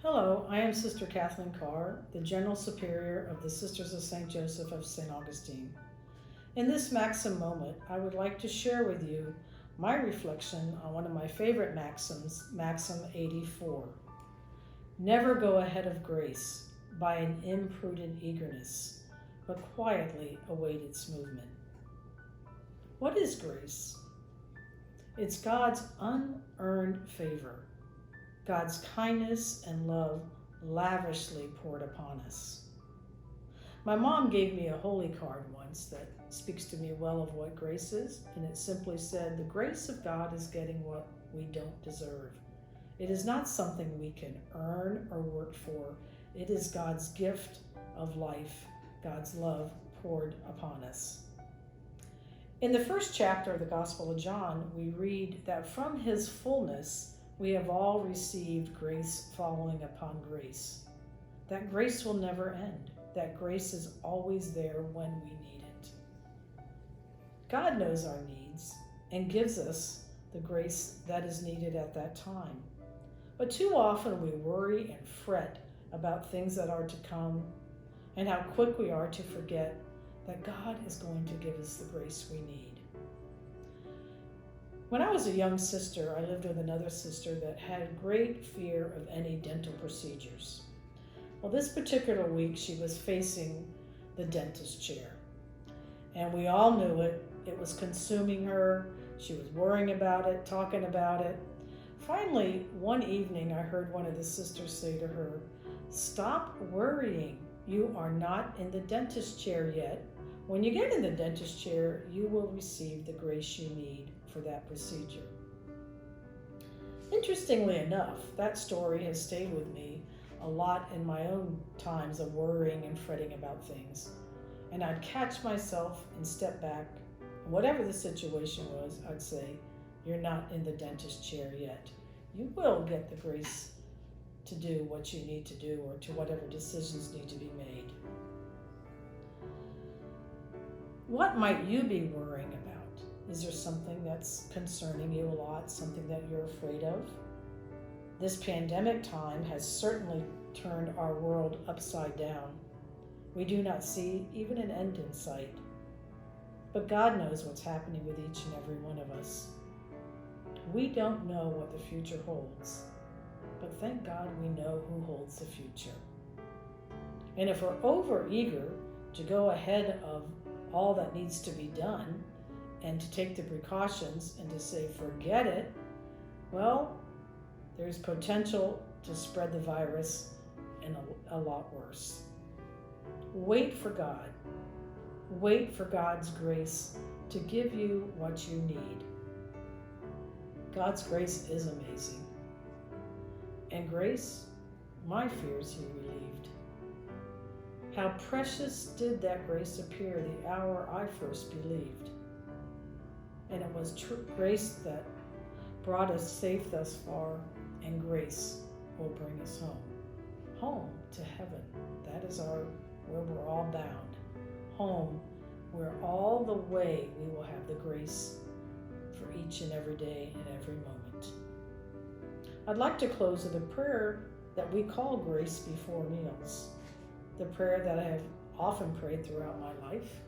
Hello, I am Sister Kathleen Carr, the General Superior of the Sisters of St. Joseph of St. Augustine. In this Maxim moment, I would like to share with you my reflection on one of my favorite maxims, Maxim 84. Never go ahead of grace by an imprudent eagerness, but quietly await its movement. What is grace? It's God's unearned favor, God's kindness and love lavishly poured upon us. My mom gave me a holy card once that speaks to me well of what grace is, and it simply said, "The grace of God is getting what we don't deserve. It is not something we can earn or work for. It is God's gift of life, God's love poured upon us." In the first chapter of the Gospel of John, we read that from his fullness, we have all received grace following upon grace. That grace will never end. That grace is always there when we need it. God knows our needs and gives us the grace that is needed at that time. But too often we worry and fret about things that are to come and how quick we are to forget that God is going to give us the grace we need. When I was a young sister, I lived with another sister that had great fear of any dental procedures. Well, this particular week, she was facing the dentist chair. And we all knew it. It was consuming her. She was worrying about it, talking about it. Finally, one evening, I heard one of the sisters say to her, "Stop worrying. You are not in the dentist chair yet. When you get in the dentist chair, you will receive the grace you need for that procedure." Interestingly enough, that story has stayed with me a lot in my own times of worrying and fretting about things. And I'd catch myself and step back. Whatever the situation was, I'd say, "You're not in the dentist chair yet. You will get the grace to do what you need to do or to whatever decisions need to be made." What might you be worrying about? Is there something that's concerning you a lot, something that you're afraid of? This pandemic time has certainly turned our world upside down. We do not see even an end in sight. But God knows what's happening with each and every one of us. We don't know what the future holds, but thank God we know who holds the future. And if we're over-eager to go ahead of all that needs to be done and to take the precautions and to say, "Forget it," well, there's potential to spread the virus and a lot worse. Wait for God. Wait for God's grace to give you what you need. God's grace is amazing. And grace, my fears He relieved. How precious did that grace appear the hour I first believed. And it was grace that brought us safe thus far, and grace will bring us home to heaven. That is where we're all bound. Home, where all the way we will have the grace for each and every day and every moment. I'd like to close with a prayer that we call grace before meals. The prayer that I have often prayed throughout my life.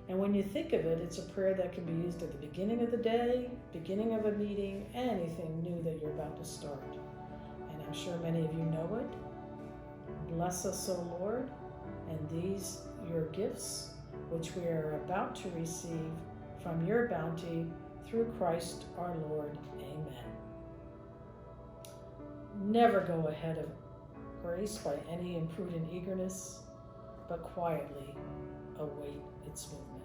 And when you think of it, it's a prayer that can be used at the beginning of the day, beginning of a meeting, anything new that you're about to start. And I'm sure many of you know it. "Bless us, O Lord, and these your gifts, which we are about to receive from your bounty through Christ our Lord. Amen." Never go ahead of grace by any imprudent eagerness, but quietly await its movement.